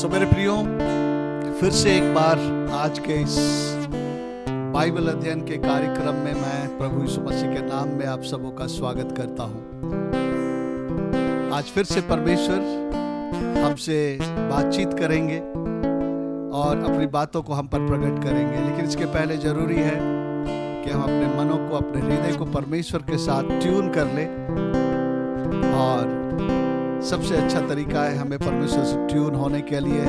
सो मेरे प्रियो, फिर से एक बार आज के इस बाइबल अध्ययन के कार्यक्रम में मैं प्रभु यीशु मसीह के नाम में आप सबों का स्वागत करता हूं। आज फिर से परमेश्वर हमसे बातचीत करेंगे और अपनी बातों को हम पर प्रकट करेंगे, लेकिन इसके पहले जरूरी है कि हम अपने मनों को, अपने हृदय को परमेश्वर के साथ ट्यून कर लें। और सबसे अच्छा तरीका है हमें परमेश्वर से ट्यून होने के लिए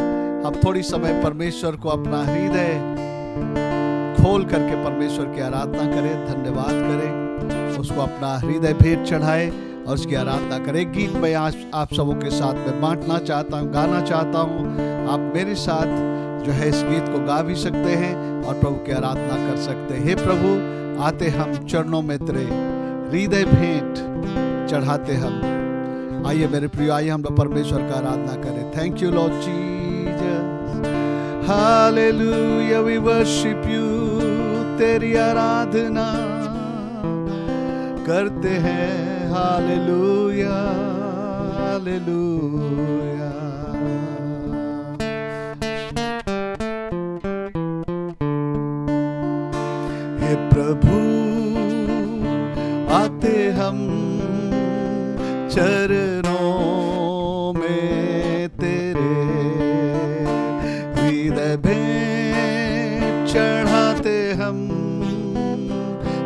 हम थोड़ी समय परमेश्वर को अपना हृदय खोल करके परमेश्वर की आराधना करें, धन्यवाद करें, उसको अपना हृदय भेंट चढ़ाएं और उसकी आराधना करें। एक गीत मैं आज आप सबों के साथ में बांटना चाहता हूँ, गाना चाहता हूँ। आप मेरे साथ जो है इस गीत को गा भी सकते हैं और प्रभु की आराधना कर सकते हैं। हे प्रभु, आते हम चरणों में तेरे हृदय भेंट चढ़ाते हम। आइए मेरे प्रिय, आइए हम लोग परमेश्वर का आराधना करें। Thank you Lord Jesus, hallelujah, we worship you. तेरी आराधना करते हैं, हालेलुया हालेलुया। हे प्रभु, आते हम चरणों में तेरे हृदय भेंट चढ़ाते हम।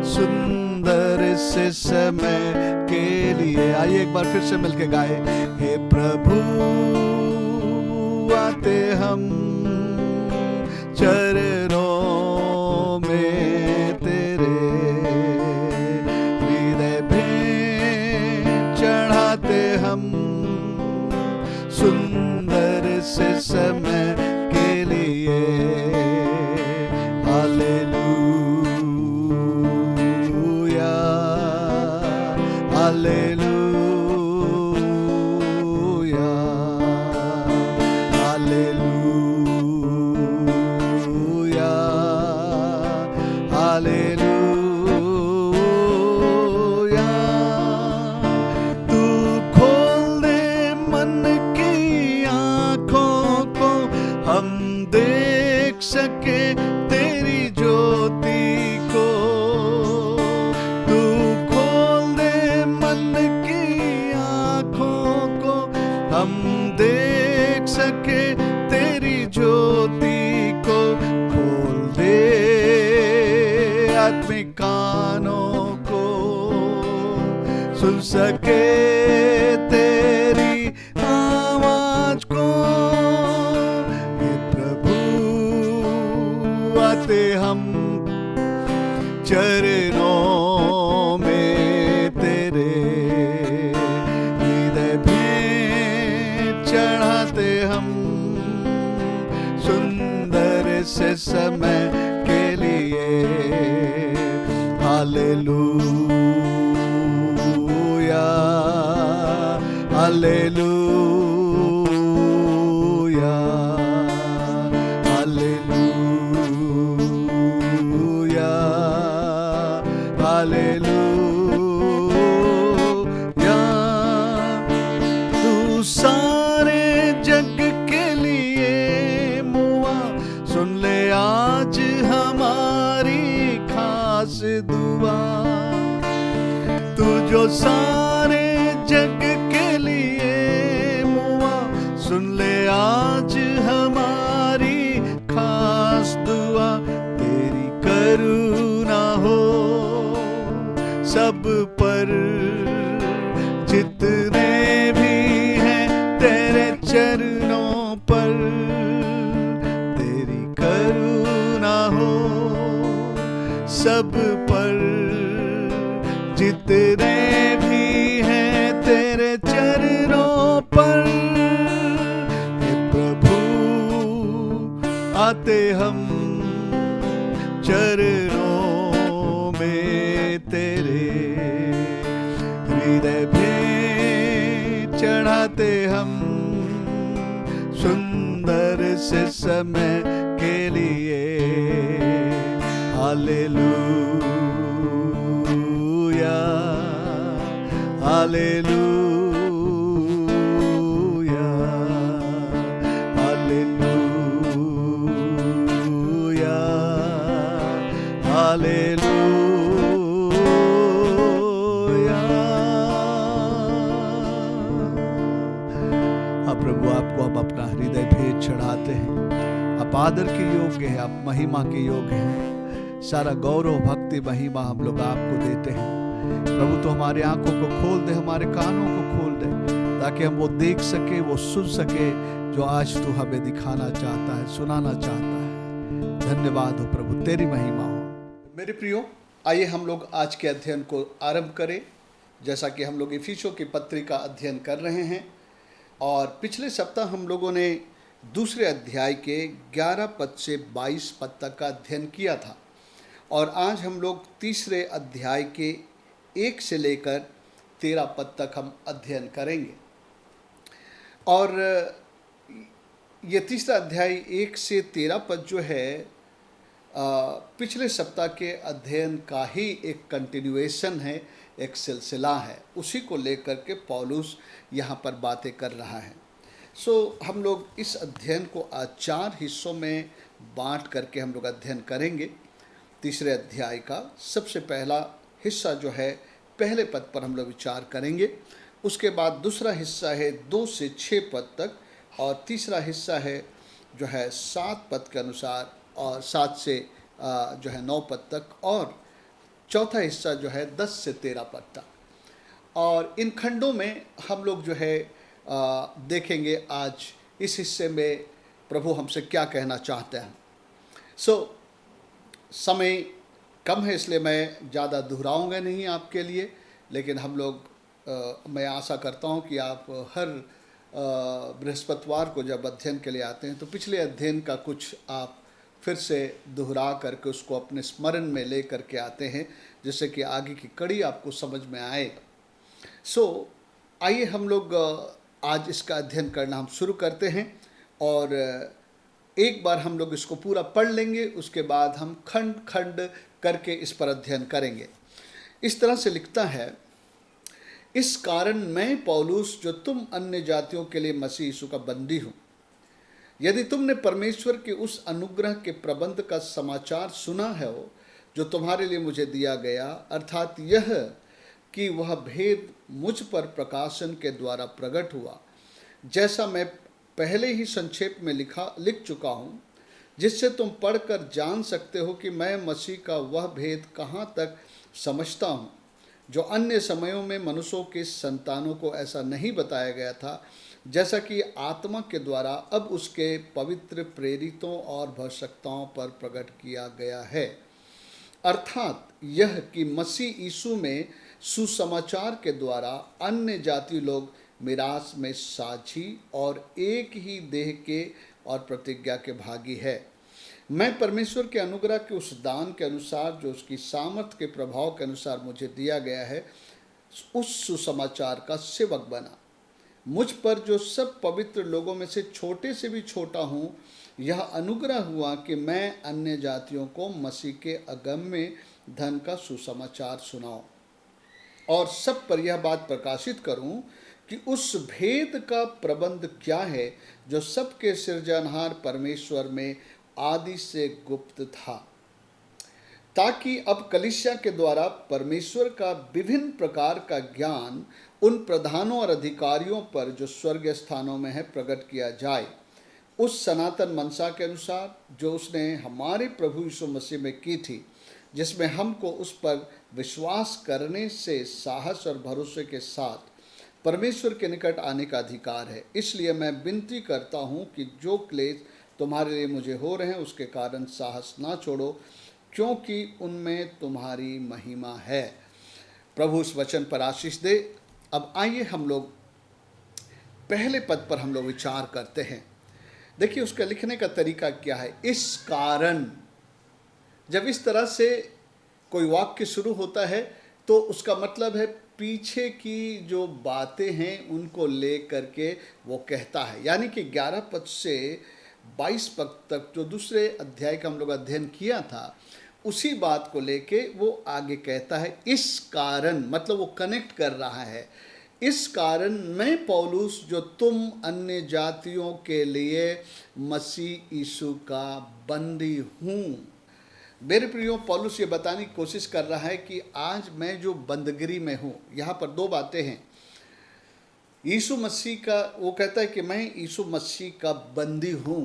सुंदर से समय के लिए आइए एक बार फिर से मिलके गाए। हे प्रभु, आते हम चरणों में तेरे हृदय भेंट चढ़ाते हम। सुंदर से समय के लिए हालेलुया हालेलुया हालेलुया हालेलुया। तू खोल दे मन की आँखों को, हम देख सके तेरी ज्योति को। तू खोल दे मन की आँखों को, हम देख सके तेरी ज्योति को। खोल दे आत्मिक कानों को, सुन सके तेरी आवाज को। हे प्रभु, आते हम चरणों में तेरे हृदय भेंट चढ़ाते हम। सुंदर से समय के लिए हालेलुया हालेलुया हालेलुया हालेलुया। तू सारे जग के लिए मुआ, सुन ले आज हमारी खास दुआ। तू जो सारे जग के लिए मुआ, सुन ले आज हमारी खास दुआ। तेरी करुणा हो सब पर, जितने भी हैं तेरे चरणों पर। तेरी करुणा हो सब पर, जितने भी हैं तेरे चरणों पर। हे प्रभु, आते हम चरणों में तेरे हृदय भेंट चढ़ाते हम। सुंदर से समय के लिए हालेलुया हालेलुया हालेलुया आदर के योग्य है, आप महिमा के योग्य हैं। सारा गौरव भक्ति महिमा हम लोग आपको देते हैं प्रभु। तो हमारे आंखों को खोल दे, हमारे कानों को खोल दे, ताकि हम वो देख सके, वो सुन सके जो आज तू हमें दिखाना चाहता है, सुनाना चाहता है। धन्यवाद हो प्रभु, तेरी महिमा हो। मेरे प्रियो, आइए हम लोग आज के अध्ययन को आरंभ करें। जैसा कि हम लोग इफिसियों की पत्री का अध्ययन कर रहे हैं और पिछले सप्ताह हम लोगों ने दूसरे अध्याय के 11 पद से 22 पद तक का अध्ययन किया था और आज हम लोग तीसरे अध्याय के 1 से लेकर 13 पद तक हम अध्ययन करेंगे। और ये तीसरा अध्याय 1 से 13 पद जो है पिछले सप्ताह के अध्ययन का ही एक कंटिन्यूएशन है, एक सिलसिला है। उसी को लेकर के पौलुस यहाँ पर बातें कर रहा है। हम लोग इस अध्ययन को आज 4 हिस्सों में बांट करके हम लोग अध्ययन करेंगे। तीसरे अध्याय का सबसे पहला हिस्सा जो है पहले पद पर हम लोग विचार करेंगे। उसके बाद दूसरा हिस्सा है 2 से 6 पद तक और तीसरा हिस्सा है जो है 7 पद के अनुसार और 7 से जो है 9 पद तक और चौथा हिस्सा जो है 10 से 13 पद तक। और इन खंडों में हम लोग जो है देखेंगे आज इस हिस्से में प्रभु हमसे क्या कहना चाहते हैं। समय कम है इसलिए मैं ज़्यादा दोहराऊंगा नहीं आपके लिए, लेकिन हम लोग मैं आशा करता हूं कि आप हर बृहस्पतिवार को जब अध्ययन के लिए आते हैं तो पिछले अध्ययन का कुछ आप फिर से दोहरा करके उसको अपने स्मरण में ले करके आते हैं, जिससे कि आगे की कड़ी आपको समझ में आए। आइए हम लोग आज इसका अध्ययन करना हम शुरू करते हैं और एक बार हम लोग इसको पूरा पढ़ लेंगे, उसके बाद हम खंड खंड करके इस पर अध्ययन करेंगे। इस तरह से लिखता है, इस कारण मैं पौलुस जो तुम अन्य जातियों के लिए मसीह यीशु का बंदी हूँ, यदि तुमने परमेश्वर के उस अनुग्रह के प्रबंध का समाचार सुना है जो तुम्हारे लिए मुझे दिया गया, अर्थात यह कि वह भेद मुझ पर प्रकाशन के द्वारा प्रकट हुआ, जैसा मैं पहले ही संक्षेप में लिख चुका हूँ, जिससे तुम पढ़कर जान सकते हो कि मैं मसीह का वह भेद कहाँ तक समझता हूँ जो अन्य समयों में मनुष्यों के संतानों को ऐसा नहीं बताया गया था, जैसा कि आत्मा के द्वारा अब उसके पवित्र प्रेरितों और भविष्यवक्ताओं पर प्रकट किया गया है। अर्थात यह कि मसीह यीशु में सुसमाचार के द्वारा अन्य जाति लोग मिरास में साझी और एक ही देह के और प्रतिज्ञा के भागी है। मैं परमेश्वर के अनुग्रह के उस दान के अनुसार जो उसकी सामर्थ्य के प्रभाव के अनुसार मुझे दिया गया है, उस सुसमाचार का सेवक बना। मुझ पर जो सब पवित्र लोगों में से छोटे से भी छोटा हूँ, यह अनुग्रह हुआ कि मैं अन्य जातियों को मसीह के अगम्य धन का सुसमाचार सुनाऊं और सब पर यह बात प्रकाशित करूं कि उस भेद का प्रबंध क्या है जो सबके सृजनहार परमेश्वर में आदि से गुप्त था, ताकि अब कलीसिया के द्वारा परमेश्वर का विभिन्न प्रकार का ज्ञान उन प्रधानों और अधिकारियों पर जो स्वर्गीय स्थानों में है प्रकट किया जाए, उस सनातन मनसा के अनुसार जो उसने हमारे प्रभु यीशु मसीह में की थी, जिसमें हमको उस पर विश्वास करने से साहस और भरोसे के साथ परमेश्वर के निकट आने का अधिकार है। इसलिए मैं विनती करता हूँ कि जो क्लेश तुम्हारे लिए मुझे हो रहे हैं उसके कारण साहस ना छोड़ो, क्योंकि उनमें तुम्हारी महिमा है। प्रभु इस वचन पर आशीष दे। अब आइए हम लोग पहले पद पर हम लोग विचार करते हैं। देखिए उसका लिखने का तरीका क्या है। इस कारण, जब इस तरह से कोई वाक्य शुरू होता है तो उसका मतलब है पीछे की जो बातें हैं उनको ले करके वो कहता है। यानी कि 11 पद से 22 पद तक जो दूसरे अध्याय का हम लोग अध्ययन किया था, उसी बात को लेके वो आगे कहता है। इस कारण मतलब वो कनेक्ट कर रहा है। इस कारण मैं पौलुस जो तुम अन्य जातियों के लिए मसीह यीशु का बंदी हूँ। मेरे प्रियो, पौलुस ये बताने की कोशिश कर रहा है कि आज मैं जो बंदगिरी में हूँ, यहाँ पर 2 बातें हैं। यीशु मसीह का, वो कहता है कि मैं यीशु मसीह का बंदी हूँ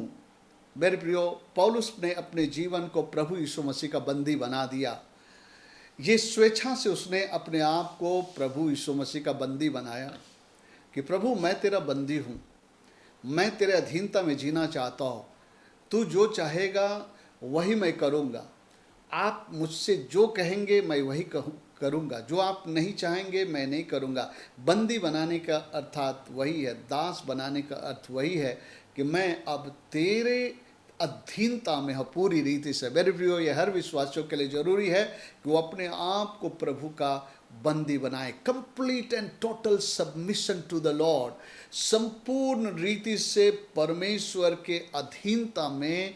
मेरे प्रियो, पौलुस ने अपने जीवन को प्रभु यीशु मसीह का बंदी बना दिया। ये स्वेच्छा से उसने अपने आप को प्रभु यीशु मसीह का बंदी बनाया कि प्रभु मैं तेरा बंदी हूँ, मैं तेरे अधीनता में जीना चाहता हूँ, तू जो चाहेगा वही मैं करूँगा, आप मुझसे जो कहेंगे मैं वही करूँगा, जो आप नहीं चाहेंगे मैं नहीं करूँगा। बंदी बनाने का अर्थात वही है, दास बनाने का अर्थ वही है कि मैं अब तेरे अधीनता में हूँ पूरी रीति से। मेरे प्रियो, ये हर विश्वासियों के लिए जरूरी है कि वो अपने आप को प्रभु का बंदी बनाए। Complete and total submission to the Lord, संपूर्ण रीति से परमेश्वर के अधीनता में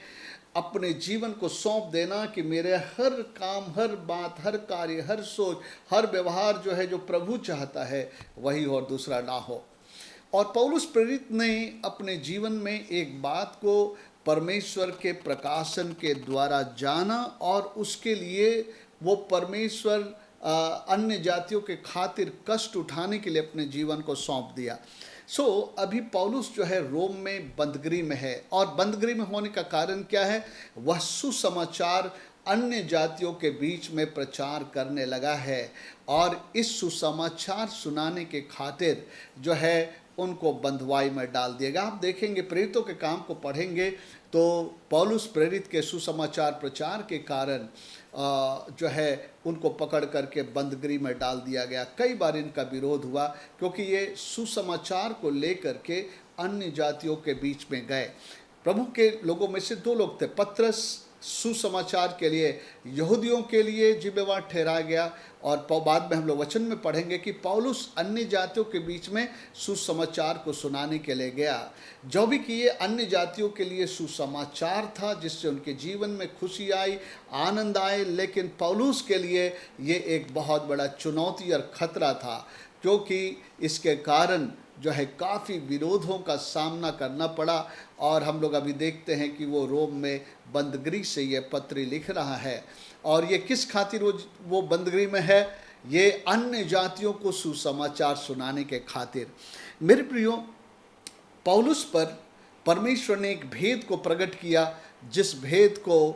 अपने जीवन को सौंप देना कि मेरे हर काम, हर बात, हर कार्य, हर सोच, हर व्यवहार जो है, जो प्रभु चाहता है वही हो और दूसरा ना हो। और पौलुस प्रेरित ने अपने जीवन में एक बात को परमेश्वर के प्रकाशन के द्वारा जाना और उसके लिए वो परमेश्वर अन्य जातियों के खातिर कष्ट उठाने के लिए अपने जीवन को सौंप दिया। अभी पौलुस जो है रोम में बंदगी में है, और बंदगी में होने का कारण क्या है? वह सुसमाचार अन्य जातियों के बीच में प्रचार करने लगा है, और इस सुसमाचार सुनाने के खातिर जो है उनको बंधुआई में डाल दिएगा। आप देखेंगे, प्रेरितों के काम को पढ़ेंगे तो पौलुस प्रेरित के सुसमाचार प्रचार के कारण जो है उनको पकड़ करके बंदगी में डाल दिया गया। कई बार इनका विरोध हुआ क्योंकि ये सुसमाचार को लेकर के अन्य जातियों के बीच में गए। प्रभु के लोगों में से दो लोग थे। पतरस सुसमाचार के लिए यहूदियों के लिए जिम्मेवार ठहराया गया, और बाद में हम लोग वचन में पढ़ेंगे कि पौलुस अन्य जातियों के बीच में सुसमाचार को सुनाने के लिए गया। जो भी कि ये अन्य जातियों के लिए सुसमाचार था जिससे उनके जीवन में खुशी आई, आनंद आए, लेकिन पौलुस के लिए ये एक बहुत बड़ा चुनौती और खतरा था, क्योंकि इसके कारण जो है काफ़ी विरोधों का सामना करना पड़ा। और हम लोग अभी देखते हैं कि वो रोम में बंदगी से ये पत्री लिख रहा है, और ये किस खातिर वो बंदगी में है? ये अन्य जातियों को सुसमाचार सुनाने के खातिर। मेरे प्रियो, पौलुस पर परमेश्वर ने एक भेद को प्रकट किया जिस भेद को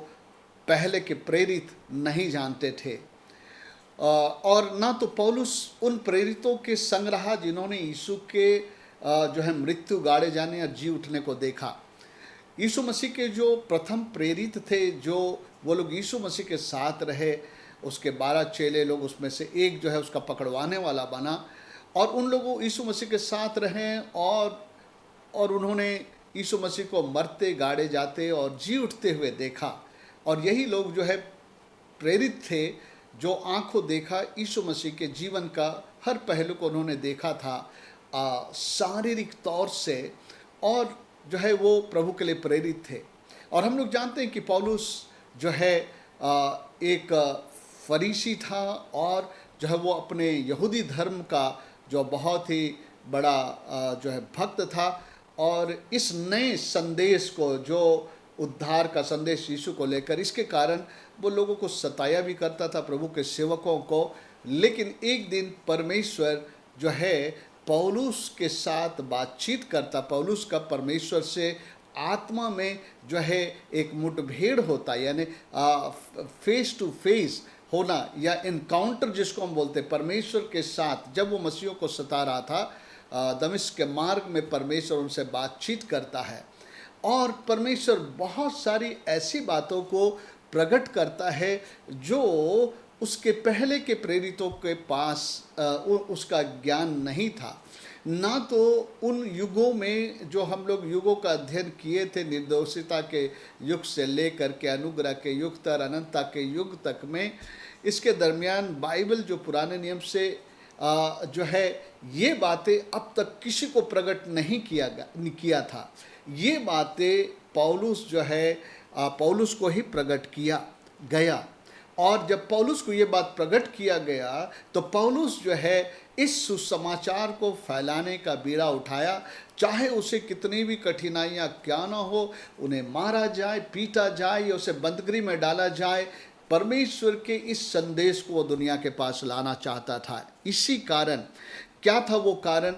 पहले के प्रेरित नहीं जानते थे, और ना तो पौलुस उन प्रेरितों के संग रहा जिन्होंने यीशु के जो है मृत्यु गाड़े जाने और जी उठने को देखा। यीशु मसीह के जो प्रथम प्रेरित थे, जो वो लोग यीशु मसीह के साथ रहे, उसके 12 चेले लोग, उसमें से एक जो है उसका पकड़वाने वाला बना, और उन लोगों यीशु मसीह के साथ रहे और उन्होंने यीशु मसीह को मरते गाड़े जाते और जी उठते हुए देखा। और यही लोग जो है प्रेरित थे जो आंखों देखा यीशु मसीह के जीवन का हर पहलू को उन्होंने देखा था शारीरिक तौर से, और जो है वो प्रभु के लिए प्रेरित थे। और हम लोग जानते हैं कि पौलुस जो है एक फरीसी था, और जो है वो अपने यहूदी धर्म का जो बहुत ही बड़ा जो है भक्त था, और इस नए संदेश को, जो उद्धार का संदेश यीशु को लेकर, इसके कारण वो लोगों को सताया भी करता था, प्रभु के सेवकों को। लेकिन एक दिन परमेश्वर जो है पौलुस के साथ बातचीत करता, पौलुस का परमेश्वर से आत्मा में जो है एक मुठभेड़ होता, यानी फेस टू फेस होना या इनकाउंटर जिसको हम बोलते हैं परमेश्वर के साथ। जब वो मसीहों को सता रहा था दमिश्क के मार्ग में, परमेश्वर उनसे बातचीत करता है, और परमेश्वर बहुत सारी ऐसी बातों को प्रकट करता है जो उसके पहले के प्रेरितों के पास उसका ज्ञान नहीं था। ना तो उन युगों में जो हम लोग युगों का अध्ययन किए थे, निर्दोषिता के युग से लेकर के अनुग्रह के युग तक, अनंतता के युग तक में, इसके दरमियान बाइबल जो पुराने नियम से जो है ये बातें अब तक किसी को प्रकट नहीं किया था। ये बातें पौलुस जो है पौलुस को ही प्रकट किया गया, और जब पौलुस को ये बात प्रकट किया गया तो पौलुस जो है इस सुसमाचार को फैलाने का बीड़ा उठाया, चाहे उसे कितनी भी कठिनाइयाँ क्या ना हो, उन्हें मारा जाए, पीटा जाए या उसे बंदगी में डाला जाए, परमेश्वर के इस संदेश को वो दुनिया के पास लाना चाहता था। इसी कारण क्या था वो कारण?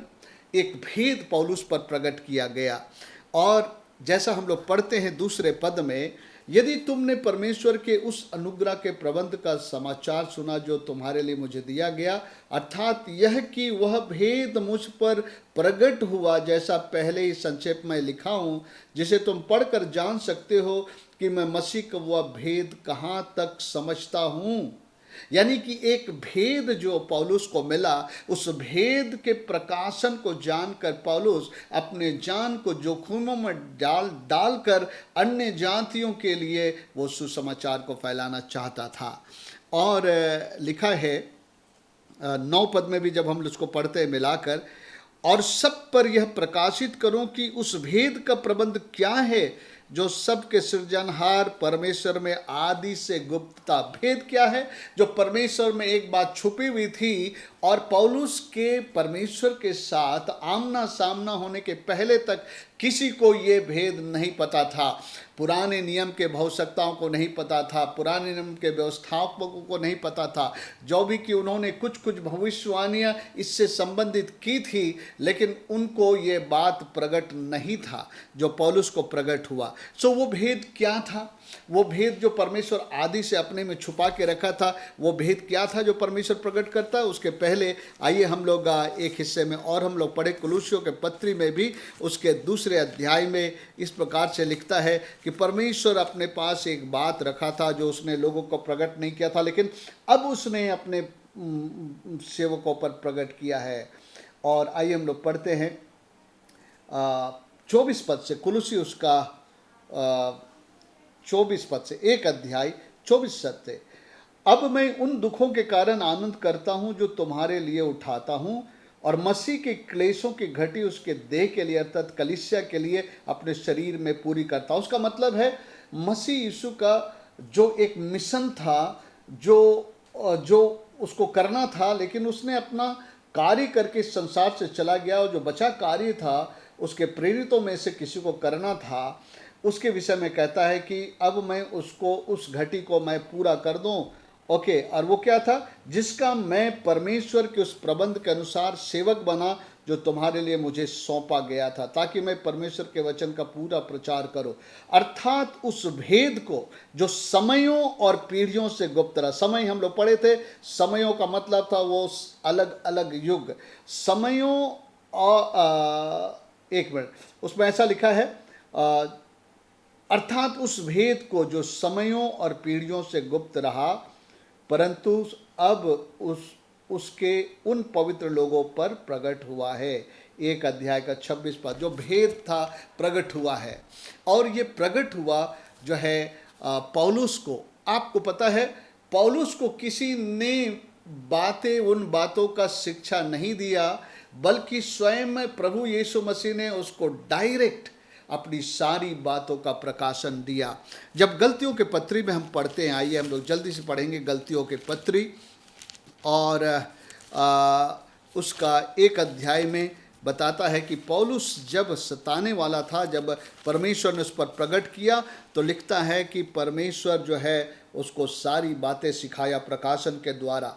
एक भेद पौलुस पर प्रकट किया गया, और जैसा हम लोग पढ़ते हैं दूसरे पद में, यदि तुमने परमेश्वर के उस अनुग्रह के प्रबंध का समाचार सुना जो तुम्हारे लिए मुझे दिया गया, अर्थात यह कि वह भेद मुझ पर प्रकट हुआ, जैसा पहले ही संक्षेप में लिखा हूँ, जिसे तुम पढ़कर जान सकते हो कि मैं मसीह का वह भेद कहाँ तक समझता हूँ। यानी कि एक भेद जो पौलुस को मिला, उस भेद के प्रकाशन को जानकर पौलुस अपने जान को जोखिमों में डालकर अन्य जातियों के लिए वो सुसमाचार को फैलाना चाहता था। और लिखा है 9 पद में भी जब हम उसको पढ़ते हैं मिलाकर, और सब पर यह प्रकाशित करूं कि उस भेद का प्रबंध क्या है जो सबके सृजनहार परमेश्वर में आदि से गुप्त था। भेद क्या है? जो परमेश्वर में एक बात छुपी हुई थी और पौलुस के परमेश्वर के साथ आमना सामना होने के पहले तक किसी को ये भेद नहीं पता था। पुराने नियम के भविष्यवक्ताओं को नहीं पता था, पुराने नियम के व्यवस्थापकों को नहीं पता था, जो भी कि उन्होंने कुछ कुछ भविष्यवाणियां इससे संबंधित की थी, लेकिन उनको ये बात प्रकट नहीं था जो पौलुस को प्रकट हुआ। सो वो भेद क्या था? वो भेद जो परमेश्वर आदि से अपने में छुपा के रखा था, वो भेद क्या था जो परमेश्वर प्रकट करता है? उसके पहले आइए हम लोग एक हिस्से में और हम लोग पढ़े, कुलुस्सियों के पत्री में भी उसके दूसरे अध्याय में इस प्रकार से लिखता है कि परमेश्वर अपने पास एक बात रखा था जो उसने लोगों को प्रकट नहीं किया था, लेकिन अब उसने अपने सेवकों पर प्रकट किया है। और आइए हम लोग पढ़ते हैं 24 पद से, कुलुस्सी उसका 24 पद से, एक अध्याय 24 पद से। अब मैं उन दुखों के कारण आनंद करता हूं जो तुम्हारे लिए उठाता हूं, और मसीह के क्लेशों की घटी उसके देह के लिए अर्थात कलीसिया के लिए अपने शरीर में पूरी करता हूं। उसका मतलब है मसीह यीशु का जो एक मिशन था, जो उसको करना था, लेकिन उसने अपना कार्य करके इस संसार से चला गया, और जो बचा कार्य था उसके प्रेरितों में से किसी को करना था, उसके विषय में कहता है कि अब मैं उसको, उस घटी को मैं पूरा कर दूं। ओके, और वो क्या था? जिसका मैं परमेश्वर के उस प्रबंध के अनुसार सेवक बना जो तुम्हारे लिए मुझे सौंपा गया था, ताकि मैं परमेश्वर के वचन का पूरा प्रचार करूं। अर्थात उस भेद को जो समयों और पीढ़ियों से गुप्त रहा। समय हम लोग पढ़े थे, समयों का मतलब था वो अलग अलग युग, समयों और एक मिनट, उसमें ऐसा लिखा है, अर्थात उस भेद को जो समयों और पीढ़ियों से गुप्त रहा, परंतु अब उसके उन पवित्र लोगों पर प्रकट हुआ है। एक अध्याय का 26 पद, जो भेद था प्रकट हुआ है। और ये प्रकट हुआ जो है पौलुस को, आपको पता है पौलुस को किसी ने उन बातों का शिक्षा नहीं दिया, बल्कि स्वयं प्रभु यीशु मसीह ने उसको डायरेक्ट अपनी सारी बातों का प्रकाशन दिया। जब गलतियों के पत्री में हम पढ़ते हैं, आइए हम लोग जल्दी से पढ़ेंगे गलतियों के पत्री, और उसका एक अध्याय में बताता है कि पौलुस जब सताने वाला था, जब परमेश्वर ने उस पर प्रकट किया, तो लिखता है कि परमेश्वर जो है उसको सारी बातें सिखाया प्रकाशन के द्वारा।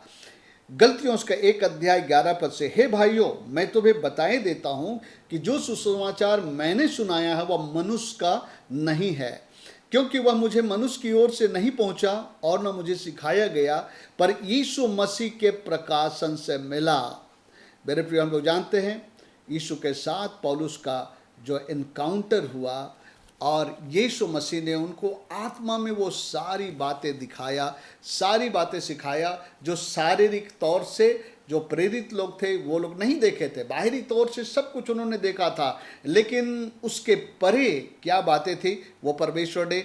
गलतियों उसका एक अध्याय 11 पद से, हे भाइयों, मैं तुम्हें बताए देता हूं कि जो सुसमाचार मैंने सुनाया है वह मनुष्य का नहीं है, क्योंकि वह मुझे मनुष्य की ओर से नहीं पहुंचा और न मुझे सिखाया गया, पर यीशु मसीह के प्रकाशन से मिला। मेरे प्रिय, हम लोग जानते हैं यीशु के साथ पौलुस का जो एनकाउंटर हुआ, और यीशु मसीह ने उनको आत्मा में वो सारी बातें दिखाया, सारी बातें सिखाया, जो शारीरिक तौर से जो प्रेरित लोग थे वो लोग नहीं देखे थे। बाहरी तौर से सब कुछ उन्होंने देखा था, लेकिन उसके परे क्या बातें थी वो परमेश्वर ने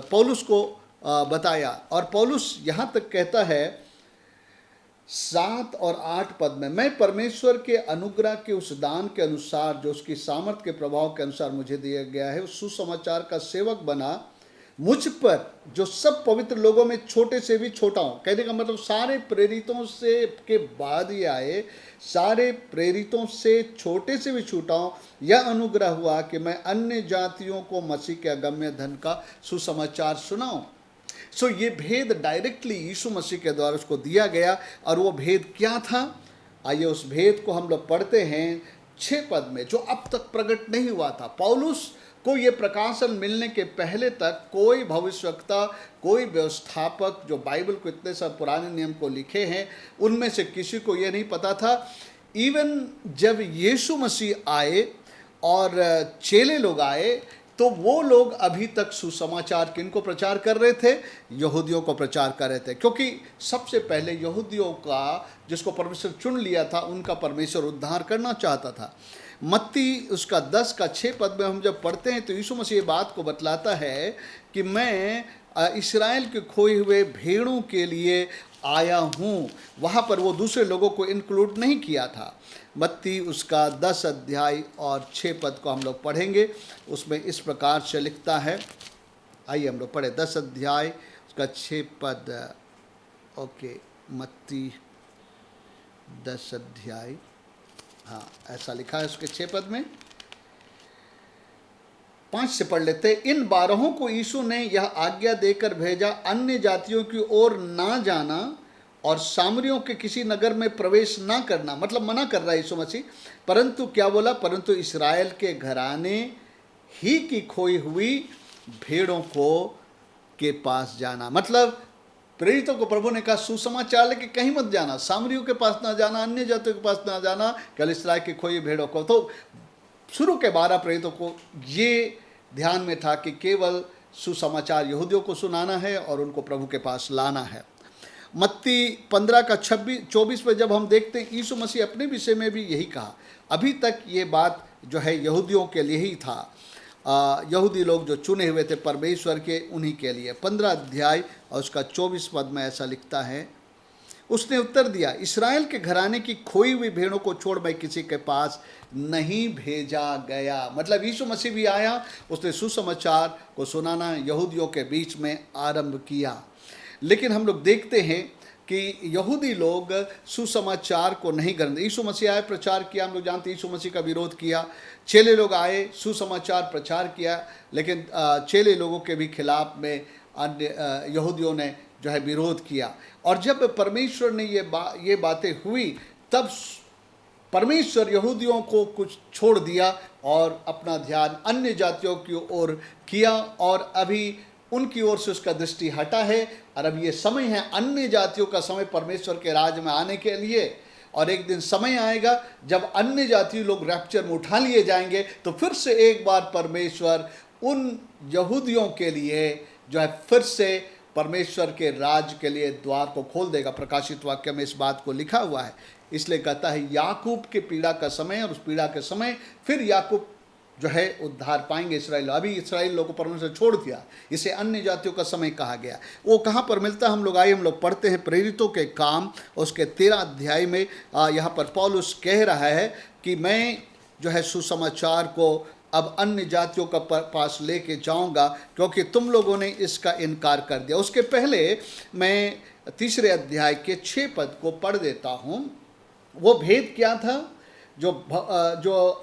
पौलुस को बताया। और पौलुस यहाँ तक कहता है 7 और 8 पद में, मैं परमेश्वर के अनुग्रह के उस दान के अनुसार जो उसकी सामर्थ्य के प्रभाव के अनुसार मुझे दिया गया है, उस सुसमाचार का सेवक बना, मुझ पर जो सब पवित्र लोगों में छोटे से भी छोटा हूँ। कहने का मतलब सारे प्रेरितों से के बाद ही आए, सारे प्रेरितों से छोटे से भी छोटा हूँ। यह अनुग्रह हुआ कि मैं अन्य जातियों को मसीह के अगम्य धन का सुसमाचार सुनाऊं। सो ये भेद डायरेक्टली यीशु मसीह के द्वारा उसको दिया गया। और वो भेद क्या था? आइए उस भेद को हम लोग पढ़ते हैं 6 पद में, जो अब तक प्रकट नहीं हुआ था। पौलुस को ये प्रकाशन मिलने के पहले तक कोई भविष्यवक्ता, कोई व्यवस्थापक जो बाइबल को इतने सब पुराने नियम को लिखे हैं, उनमें से किसी को ये नहीं पता था। इवन जब यीशु मसीह आए और चेले लोग आए, तो वो लोग अभी तक सुसमाचार किनको प्रचार कर रहे थे? यहूदियों को प्रचार कर रहे थे, क्योंकि सबसे पहले यहूदियों का, जिसको परमेश्वर चुन लिया था, उनका परमेश्वर उद्धार करना चाहता था। मत्ती उसका 10 का 6 पद में हम जब पढ़ते हैं तो यीशु मसीह बात को बतलाता है कि मैं इस्राएल के खोए हुए भेड़ों के लिए आया हूँ। वहाँ पर वो दूसरे लोगों को इंक्लूड नहीं किया था। मत्ती उसका 10 अध्याय और 6 पद को हम लोग पढ़ेंगे। उसमें इस प्रकार से लिखता है, आइए हम लोग पढ़े 10 अध्याय उसका 6 पद। ओके, मत्ती 10 अध्याय, हाँ ऐसा लिखा है उसके 6 पद में। 5 से पढ़ लेते। इन 12 को यीशु ने यह आज्ञा देकर भेजा, अन्य जातियों की ओर ना जाना और सामरियों के किसी नगर में प्रवेश ना करना। मतलब मना कर रहा है यीशु मसीह। परंतु क्या बोला? परंतु इस्राएल के घराने ही की खोई हुई भेड़ों को के पास जाना। मतलब प्रेरितों को प्रभु ने कहा सुसमाचार लेके कहीं मत जाना, सामरियों के पास ना जाना, अन्य जातियों के पास ना जाना, केवल इस्राएल की खोई भेड़ों को। तो शुरू के 12 प्रेरितों को ये ध्यान में था कि केवल सुसमाचार यहूदियों को सुनाना है और उनको प्रभु के पास लाना है। मत्ती 15 का 24 पे जब हम देखते हैं, यीशु मसीह अपने विषय में भी यही कहा। अभी तक ये बात जो है यहूदियों के लिए ही था, यहूदी लोग जो चुने हुए थे परमेश्वर के, उन्हीं के लिए। 15 अध्याय और उसका 24 पद में ऐसा लिखता है, उसने उत्तर दिया, इस्राएल के घराने की खोई हुई भेड़ों को छोड़ मैं किसी के पास नहीं भेजा गया। मतलब यीशु मसीह भी आया, उसने सुसमाचार को सुनाना यहूदियों के बीच में आरंभ किया। लेकिन हम लोग देखते हैं कि यहूदी लोग सुसमाचार को नहीं ग्रहण। यीशु मसीह आए, प्रचार किया, हम लोग जानते हैं यीशु मसीह का विरोध किया। चेले लोग आए, सुसमाचार प्रचार किया, लेकिन चेले लोगों के भी खिलाफ में अन्य यहूदियों ने जो है विरोध किया। और जब परमेश्वर ने ये बातें हुई, तब परमेश्वर यहूदियों को कुछ छोड़ दिया और अपना ध्यान अन्य जातियों की ओर किया, और अभी उनकी ओर से उसका दृष्टि हटा है। और अब ये समय है अन्य जातियों का समय परमेश्वर के राज में आने के लिए। और एक दिन समय आएगा जब अन्य जाति लोग रैप्चर में उठा लिए जाएंगे, तो फिर से एक बार परमेश्वर उन यहूदियों के लिए जो है फिर से परमेश्वर के राज के लिए द्वार को खोल देगा। प्रकाशित वाक्य में इस बात को लिखा हुआ है। इसलिए कहता है याकूब के पीड़ा का समय, और उस पीड़ा के समय फिर याकूब जो है उद्धार पाएंगे इसराइल। अभी इसराइल लोगों को परमेश्वर छोड़ दिया, इसे अन्य जातियों का समय कहा गया। वो कहाँ पर मिलता है? हम लोग पढ़ते हैं प्रेरितों के काम उसके 13 अध्याय में। यहाँ पर पौलुस कह रहा है कि मैं जो है सुसमाचार को अब अन्य जातियों का पास लेके जाऊंगा, क्योंकि तुम लोगों ने इसका इनकार कर दिया। उसके पहले मैं 3 अध्याय के 6 पद को पढ़ देता हूँ। वो भेद क्या था जो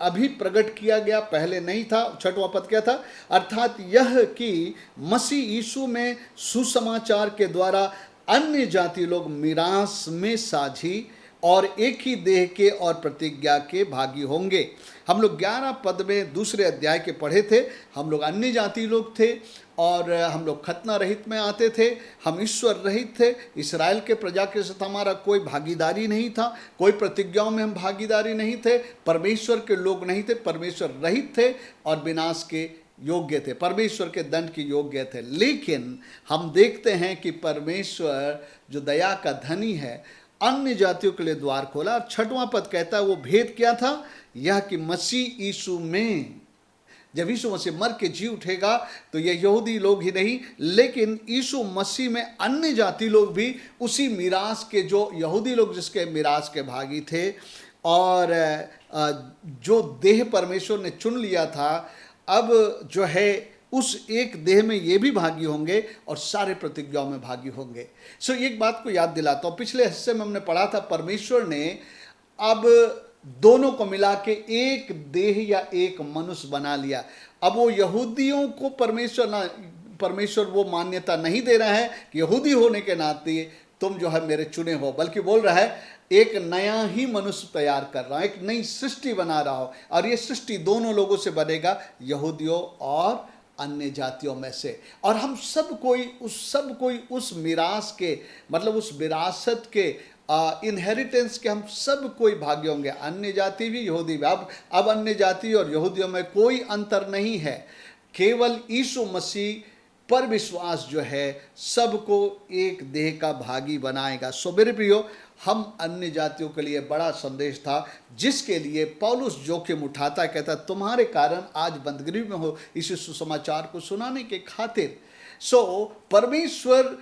अभी प्रकट किया गया, पहले नहीं था। 6वां पद क्या था? अर्थात यह कि मसीह यीशु में सुसमाचार के द्वारा अन्य जाति लोग मिरास में साझी और एक ही देह के और प्रतिज्ञा के भागी होंगे। हम लोग 11 पद में 2 अध्याय के पढ़े थे। हम लोग अन्य जाति लोग थे और हम लोग खतना रहित में आते थे, हम ईश्वर रहित थे। इस्राएल के प्रजा के साथ हमारा कोई भागीदारी नहीं था, कोई प्रतिज्ञाओं में हम भागीदारी नहीं थे, परमेश्वर के लोग नहीं थे, परमेश्वर रहित थे और विनाश के योग्य थे, परमेश्वर के दंड के योग्य थे। लेकिन हम देखते हैं कि परमेश्वर जो दया का धनी है, अन्य जातियों के लिए द्वार खोला। और 6वां पद कहता है वो भेद क्या था? यह कि मसीह यीशु में, जब यीशु मसीह मर के जी उठेगा तो ये यहूदी लोग ही नहीं, लेकिन यीशु मसीह में अन्य जाति लोग भी उसी मिरास के, जो यहूदी लोग जिसके मिरास के भागी थे, और जो देह परमेश्वर ने चुन लिया था, अब जो है उस एक देह में ये भी भागी होंगे और सारे प्रतिज्ञाओं में भागी होंगे। सो एक बात को याद दिलाता हूँ, पिछले हिस्से में हमने पढ़ा था परमेश्वर ने अब दोनों को मिला के एक देह या एक मनुष्य बना लिया। अब वो यहूदियों को परमेश्वर वो मान्यता नहीं दे रहा है कि यहूदी होने के नाते तुम जो है मेरे चुने हो, बल्कि बोल रहा है एक नया ही मनुष्य तैयार कर रहा हूं, एक नई सृष्टि बना रहा हूं। और ये सृष्टि दोनों लोगों से बनेगा, यहूदियों और अन्य जातियों में से। और हम सब कोई उस मिरास के, मतलब उस विरासत के, इनहेरिटेंस के हम सब कोई भागी होंगे, अन्य जाति भी यहूदी भी। अब अन्य जाति और यहूदियों में कोई अंतर नहीं है, केवल यीशु मसीह पर विश्वास जो है सबको एक देह का भागी बनाएगा। सो मेरे प्रियो, हम अन्य जातियों के लिए बड़ा संदेश था, जिसके लिए पौलुस जोखिम उठाता है, कहता है तुम्हारे कारण आज बंदगी में हो, इस सुसमाचार को सुनाने के खातिर। सो परमेश्वर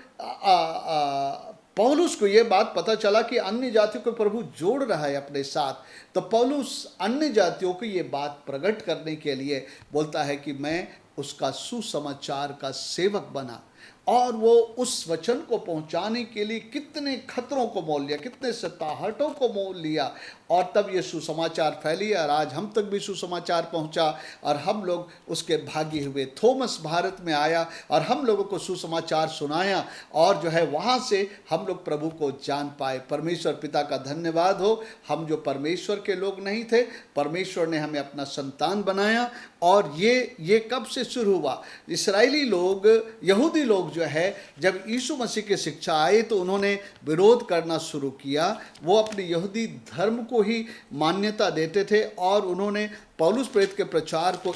पौलुस को यह बात पता चला कि अन्य जातियों को प्रभु जोड़ रहा है अपने साथ, तो पौलुस अन्य जातियों को ये बात प्रकट करने के लिए बोलता है कि मैं उसका सुसमाचार का सेवक बना। और वो उस वचन को पहुंचाने के लिए कितने खतरों को मोल लिया, कितने सताहटों को मोल लिया, और तब ये सुसमाचार फैली और आज हम तक भी सुसमाचार पहुंचा और हम लोग उसके भागी हुए। थॉमस भारत में आया और हम लोगों को सुसमाचार सुनाया, और जो है वहाँ से हम लोग प्रभु को जान पाए। परमेश्वर पिता का धन्यवाद हो, हम जो परमेश्वर के लोग नहीं थे, परमेश्वर ने हमें अपना संतान बनाया। और ये कब से शुरू हुआ? इस्राएली लोग, यहूदी लोग जो है, जब यीशु मसीह की शिक्षा आई तो उन्होंने विरोध करना शुरू किया। वो अपने यहूदी धर्म को ही मान्यता देते थे और उन्होंने पौलुस प्रेरित के प्रचार को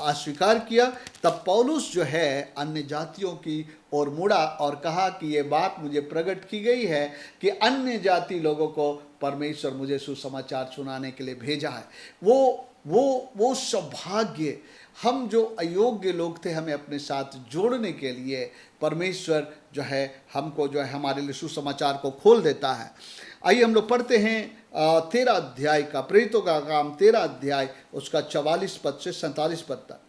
अस्वीकार किया। तब पौलुस जो है अन्य जातियों की ओर मुड़ा और कहा कि ये बात मुझे प्रकट की गई है कि अन्य जाति लोगों को परमेश्वर मुझे सुसमाचार सुनाने के लिए भेजा है। वो सौभाग्य, हम जो अयोग्य लोग थे, हमें अपने साथ जोड़ने के लिए परमेश्वर जो है हमको जो है हमारे लिए सुसमाचार को खोल देता है। आइए हम लोग पढ़ते हैं 13 अध्याय का, प्रेरितों का काम 13 अध्याय उसका 44 पद से 47 पद तक।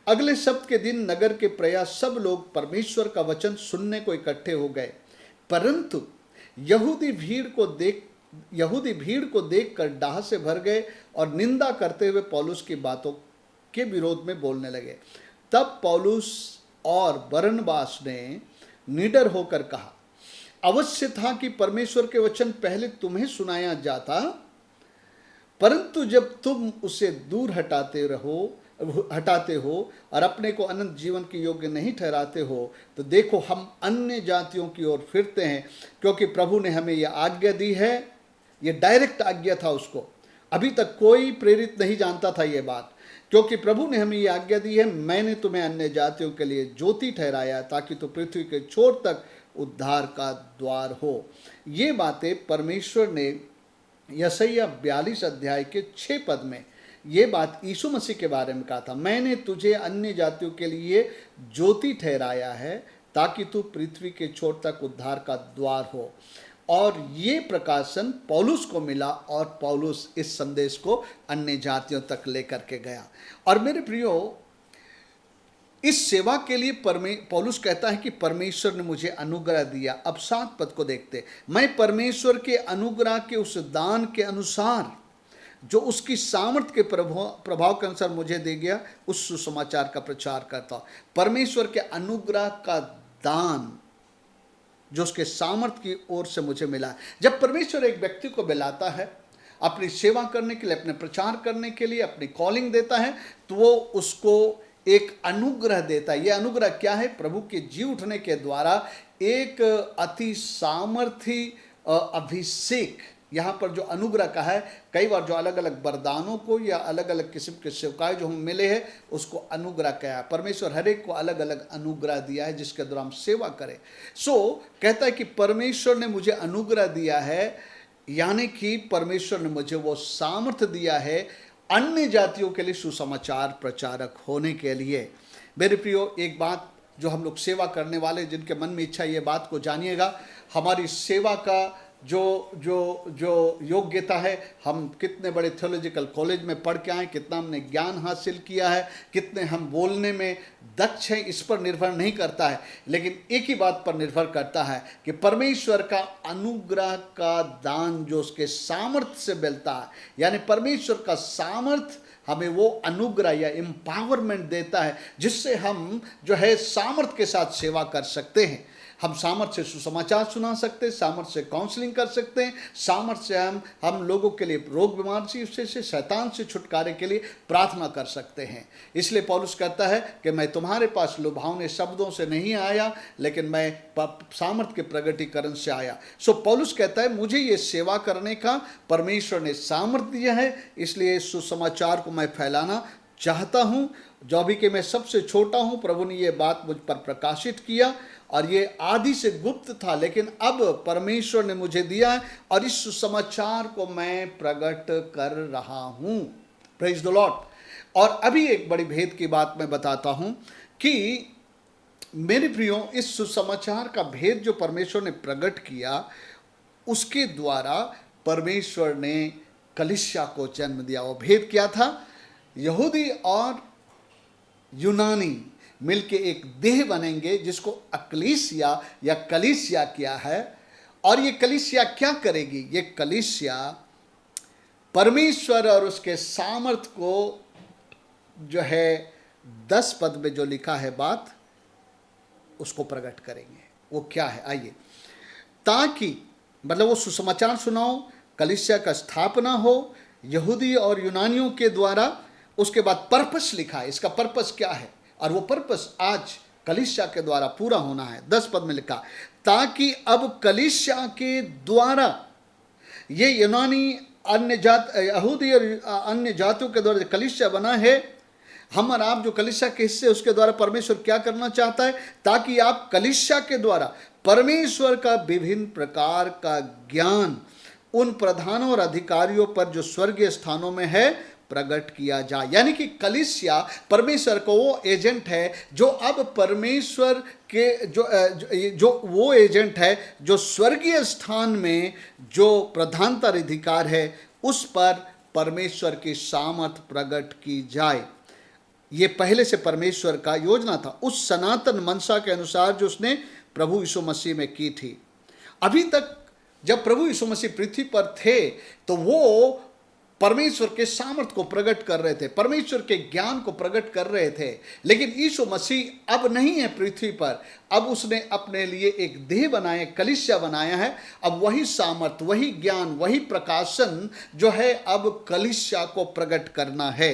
अगले सप्ताह के दिन नगर के प्रायः सब लोग परमेश्वर का वचन सुनने को इकट्ठे हो गए, परंतु यहूदी भीड़ को देखकर डाह से भर गए और निंदा करते हुए पौलुस की बातों के विरोध में बोलने लगे। तब पौलुस और बरनबास ने निडर होकर कहा, अवश्य था कि परमेश्वर के वचन पहले तुम्हें सुनाया जाता, परंतु जब तुम उसे दूर हटाते हो और अपने को अनंत जीवन के योग्य नहीं ठहराते हो, तो देखो हम अन्य जातियों की ओर फिरते हैं, क्योंकि प्रभु ने हमें यह आज्ञा दी है। ये डायरेक्ट आज्ञा था उसको, अभी तक कोई प्रेरित नहीं जानता था ये बात, क्योंकि प्रभु ने हमें ये आज्ञा दी है, मैंने तुम्हें अन्य जातियों के लिए ज्योति ठहराया, ताकि तो पृथ्वी के छोर तक उद्धार का द्वार हो। ये बातें परमेश्वर ने यशायाह 42 अध्याय के 6 पद में ये बात यीशु मसीह के बारे में कहा था, मैंने तुझे अन्य जातियों के लिए ज्योति ठहराया है, ताकि तू पृथ्वी के छोर तक उद्धार का द्वार हो। और ये प्रकाशन पौलुस को मिला और पौलुस इस संदेश को अन्य जातियों तक लेकर के गया। और मेरे प्रियो, इस सेवा के लिए पौलुस कहता है कि परमेश्वर ने मुझे अनुग्रह दिया। अब 7 पद को देखते, मैं परमेश्वर के अनुग्रह के उस दान के अनुसार जो उसकी सामर्थ्य के प्रभाव के अनुसार मुझे दे गया, उस सुसमाचार का प्रचार करता हूं। परमेश्वर के अनुग्रह का दान जो उसके सामर्थ्य की ओर से मुझे मिला। जब परमेश्वर एक व्यक्ति को बुलाता है अपनी सेवा करने के लिए, अपने प्रचार करने के लिए, अपनी कॉलिंग देता है, तो वो उसको एक अनुग्रह देता है। यह अनुग्रह क्या है? प्रभु के जी उठने के द्वारा एक अति सामर्थी अभिषेक। यहाँ पर जो अनुग्रह का है, कई बार जो अलग अलग वरदानों को या अलग अलग किस्म के सेवकाएं जो हमें मिले हैं, उसको अनुग्रह कहा है। परमेश्वर हर एक को अलग अलग अनुग्रह दिया है जिसके द्वारा हम सेवा करें। कहता है कि परमेश्वर ने मुझे अनुग्रह दिया है, यानी कि परमेश्वर ने मुझे वो सामर्थ्य दिया है अन्य जातियों के लिए सुसमाचार प्रचारक होने के लिए। मेरे प्रियो, एक बात जो हम लोग सेवा करने वाले, जिनके मन में इच्छा, ये बात को जानिएगा, हमारी सेवा का जो योग्यता है, हम कितने बड़े थियोलॉजिकल कॉलेज में पढ़ के आए, कितना हमने ज्ञान हासिल किया है, कितने हम बोलने में दक्ष हैं, इस पर निर्भर नहीं करता है। लेकिन एक ही बात पर निर्भर करता है कि परमेश्वर का अनुग्रह का दान जो उसके सामर्थ्य से मिलता है, यानी परमेश्वर का सामर्थ्य हमें वो अनुग्रह या एम्पावरमेंट देता है, जिससे हम जो है सामर्थ्य के साथ सेवा कर सकते हैं। हम सामर्थ्य से सुसमाचार सुना सकते हैं, सामर्थ्य से काउंसलिंग कर सकते हैं, सामर्थ्य से हम लोगों के लिए रोग बीमारी से शैतान से छुटकारे के लिए प्रार्थना कर सकते हैं। इसलिए पौलुस कहता है कि मैं तुम्हारे पास लुभावने शब्दों से नहीं आया, लेकिन मैं सामर्थ्य के प्रगटीकरण से आया। सो पौलुस कहता है मुझे ये सेवा करने का परमेश्वर ने सामर्थ्य दिया है, इसलिए सुसमाचार को मैं फैलाना चाहता हूँ। जो भी कि मैं सबसे छोटा हूँ, प्रभु ने ये बात मुझ पर प्रकाशित किया और ये आदि से गुप्त था, लेकिन अब परमेश्वर ने मुझे दिया है और इस सुसमाचार को मैं प्रकट कर रहा हूँ। Praise the Lord. और अभी एक बड़ी भेद की बात मैं बताता हूँ कि मेरे प्रियो, इस सुसमाचार का भेद जो परमेश्वर ने प्रकट किया, उसके द्वारा परमेश्वर ने कलीसिया को जन्म दिया। वो भेद क्या था? यहूदी और यूनानी मिलके एक देह बनेंगे जिसको अक्लीसिया या कलीसिया किया है। और ये कलीसिया क्या करेगी? ये कलीसिया परमेश्वर और उसके सामर्थ को जो है 10 पद में जो लिखा है बात, उसको प्रकट करेंगे। वो क्या है? आइए, ताकि मतलब वो सुसमाचार सुनाओ, कलीसिया का स्थापना हो यहूदी और यूनानियों के द्वारा। उसके बाद पर्पस लिखा है, इसका पर्पस क्या है, और वो पर्पस आज कलीसिया के द्वारा पूरा होना है। 10 पद में लिखा, ताकि अब कलीसिया के द्वारा ये यूनानी अन्य जात यहूदी और अन्य जातियों के द्वारा कलीसिया बना है, हम और आप जो कलीसिया के हिस्से, उसके द्वारा परमेश्वर क्या करना चाहता है? ताकि आप कलीसिया के द्वारा परमेश्वर का विभिन्न प्रकार का ज्ञान उन प्रधानों और अधिकारियों पर जो स्वर्गीय स्थानों में है प्रकट किया जाए। यानी कि कलीसिया परमेश्वर को वो एजेंट है जो अब परमेश्वर के जो वो एजेंट है जो स्वर्गीय स्थान में जो प्रधानता अधिकार है, उस पर परमेश्वर की सामर्थ प्रकट की जाए। ये पहले से परमेश्वर का योजना था, उस सनातन मनसा के अनुसार जो उसने प्रभु यीशु मसीह में की थी। अभी तक जब प्रभु यीशु मसीह पृथ्वी पर थे तो वो परमेश्वर के सामर्थ को प्रकट कर रहे थे, परमेश्वर के ज्ञान को प्रकट कर रहे थे। लेकिन यीशु मसीह अब नहीं है पृथ्वी पर, अब उसने अपने लिए एक देह बनाया, कलीसिया बनाया है। अब वही सामर्थ, वही ज्ञान, वही प्रकाशन जो है अब कलीसिया को प्रकट करना है।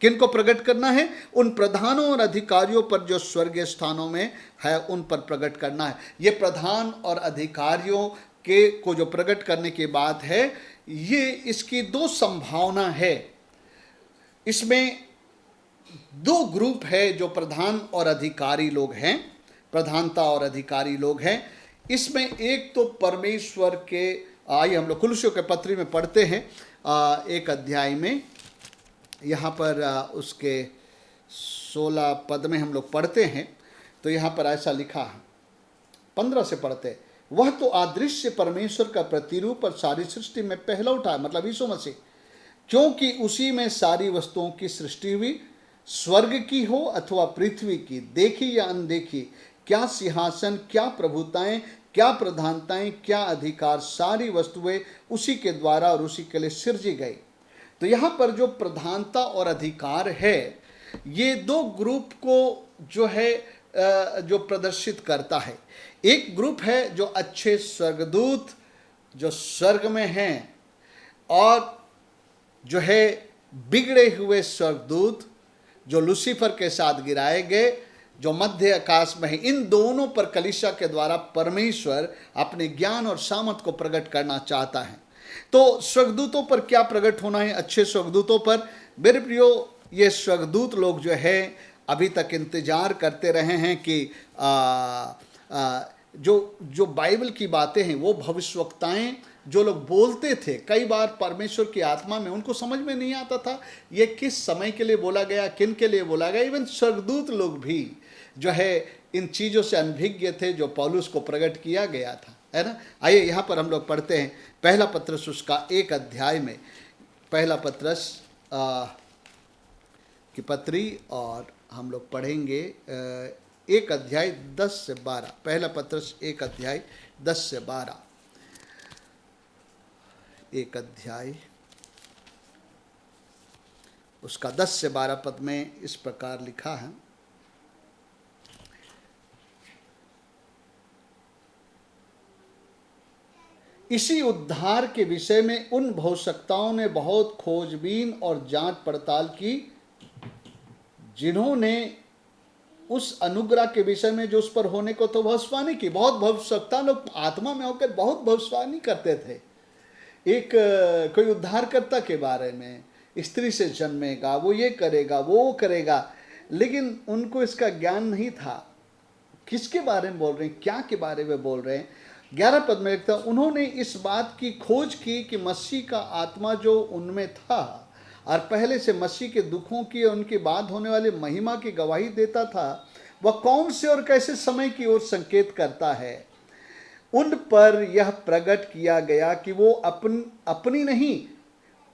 किन को प्रकट करना है? उन प्रधानों और अधिकारियों पर जो स्वर्गीय स्थानों में है, उन पर प्रकट करना है। ये प्रधान और अधिकारियों के को जो प्रकट करने की बात है, ये इसकी 2 संभावना है। इसमें 2 ग्रुप है जो प्रधान और अधिकारी लोग हैं, प्रधानता और अधिकारी लोग हैं। इसमें एक तो परमेश्वर के, आइए हम लोग कुलुस्सियों के पत्री में पढ़ते हैं 1 अध्याय में, यहाँ पर उसके 16 पद में हम लोग पढ़ते हैं। तो यहाँ पर ऐसा लिखा है, 15 से पढ़ते हैं। वह तो अदृश्य परमेश्वर का प्रतिरूप और सारी सृष्टि में पहला उठा, मतलब यीशु मसीह, क्योंकि उसी में सारी वस्तुओं की सृष्टि हुई, स्वर्ग की हो अथवा पृथ्वी की, देखी या अनदेखी, क्या सिंहासन, क्या प्रभुताएं, क्या प्रधानताएं, क्या अधिकार, सारी वस्तुएं उसी के द्वारा और उसी के लिए सृजी गई। तो यहाँ पर जो प्रधानता और अधिकार है, ये 2 ग्रुप को जो है जो प्रदर्शित करता है। एक ग्रुप है जो अच्छे स्वर्गदूत जो स्वर्ग में हैं, और जो है बिगड़े हुए स्वर्गदूत जो लूसीफर के साथ गिराए गए, जो मध्य आकाश में है। इन दोनों पर कलीसिया के द्वारा परमेश्वर अपने ज्ञान और सामर्थ को प्रकट करना चाहता है। तो स्वर्गदूतों पर क्या प्रकट होना है? अच्छे स्वर्गदूतों पर। मेरे प्रियो, ये स्वर्गदूत लोग जो है अभी तक इंतजार करते रहे हैं कि जो बाइबल की बातें हैं, वो भविष्यवक्ताएं जो लोग बोलते थे, कई बार परमेश्वर की आत्मा में, उनको समझ में नहीं आता था ये किस समय के लिए बोला गया, किन के लिए बोला गया। इवन स्वर्गदूत लोग भी जो है इन चीज़ों से अनभिज्ञ थे जो पौलुस को प्रकट किया गया था, है ना। आइए यहाँ पर हम लोग पढ़ते हैं पहला पत्रस उसका 1 अध्याय में, पहला पत्रस की पत्री, और हम लोग पढ़ेंगे 1 अध्याय 10 से 12। पहला पत्रस 1 अध्याय 10 से 12। 1 अध्याय उसका 10 से 12 पद में इस प्रकार लिखा है, इसी उद्धार के विषय में उन भविष्यवक्ताओं ने बहुत खोजबीन और जांच पड़ताल की, जिन्होंने उस अनुग्रह के विषय में जो उस पर होने को तो भविष्यवाणी की। बहुत भविष्यवक्ता लोग आत्मा में होकर बहुत भविष्यवाणी करते थे। एक कोई उद्धारकर्ता के बारे में, स्त्री से जन्मेगा, वो ये करेगा, वो करेगा, लेकिन उनको इसका ज्ञान नहीं था। किसके बारे में बोल रहे हैं, क्या के बारे में बोल रहे हैं? 11 पद में लिखता, उन्होंने इस बात की खोज की कि मसीह का आत्मा जो उनमें था और पहले से मसीह के दुखों की और उनके बाद होने वाले महिमा की गवाही देता था, वह कौन से और कैसे समय की ओर संकेत करता है। उन पर यह प्रकट किया गया कि वो अपनी नहीं,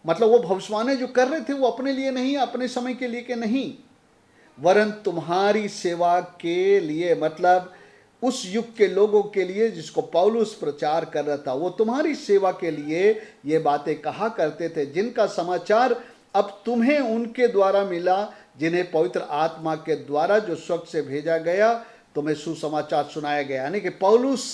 मतलब वो भविष्यवाणी जो कर रहे थे वो अपने लिए नहीं, अपने समय के लिए के नहीं, वरन तुम्हारी सेवा के लिए, मतलब उस युग के लोगों के लिए जिसको पौलुस प्रचार कर रहा था, वो तुम्हारी सेवा के लिए ये बातें कहा करते थे, जिनका समाचार अब तुम्हें उनके द्वारा मिला, जिन्हें पवित्र आत्मा के द्वारा जो स्वर्ग से भेजा गया तुम्हें सुसमाचार सुनाया गया। यानी कि पौलुस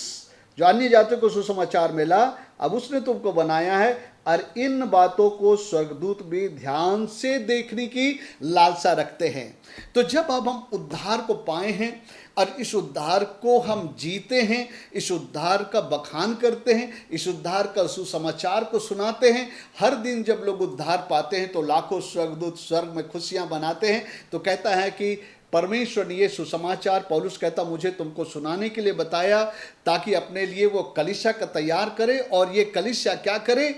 जो अन्य जातियों को सुसमाचार मिला, अब उसने तुमको बनाया है, और इन बातों को स्वर्गदूत भी ध्यान से देखने की लालसा रखते हैं। तो जब अब हम उद्धार को पाए हैं और इस उद्धार को हम जीते हैं, इस उद्धार का बखान करते हैं, इस उद्धार का सुसमाचार को सुनाते हैं, हर दिन जब लोग उद्धार पाते हैं तो लाखों स्वर्गदूत स्वर्ग में खुशियां मनाते हैं। तो कहता है कि परमेश्वर ने ये सुसमाचार, पौलुस कहता, मुझे तुमको सुनाने के लिए बताया, ताकि अपने लिए वो कलीसिया का तैयार करे, और ये कलीसिया क्या करे,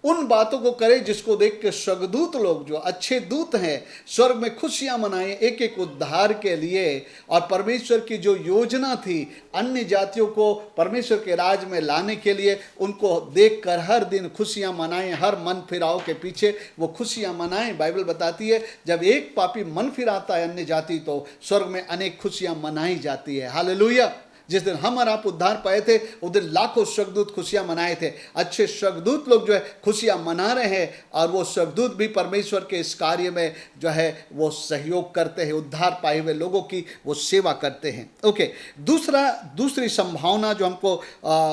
उन बातों को करे जिसको देख के स्वर्गदूत लोग, जो अच्छे दूत हैं, स्वर्ग में खुशियां मनाएं एक एक उद्धार के लिए। और परमेश्वर की जो योजना थी अन्य जातियों को परमेश्वर के राज में लाने के लिए, उनको देखकर हर दिन खुशियां मनाएं, हर मन फिराव के पीछे वो खुशियां मनाएं। बाइबल बताती है जब एक पापी मन फिराता है अन्य जाति, तो स्वर्ग में अनेक खुशियां मनाई जाती है। हालेलुया। जिस दिन हम और आप उद्धार पाए थे उस दिन लाखों स्वर्गदूत खुशियां मनाए थे। अच्छे स्वर्गदूत लोग जो है खुशियां मना रहे हैं, और वो स्वर्गदूत भी परमेश्वर के इस कार्य में जो है वो सहयोग करते हैं, उद्धार पाए हुए लोगों की वो सेवा करते हैं। ओके, दूसरी संभावना जो हमको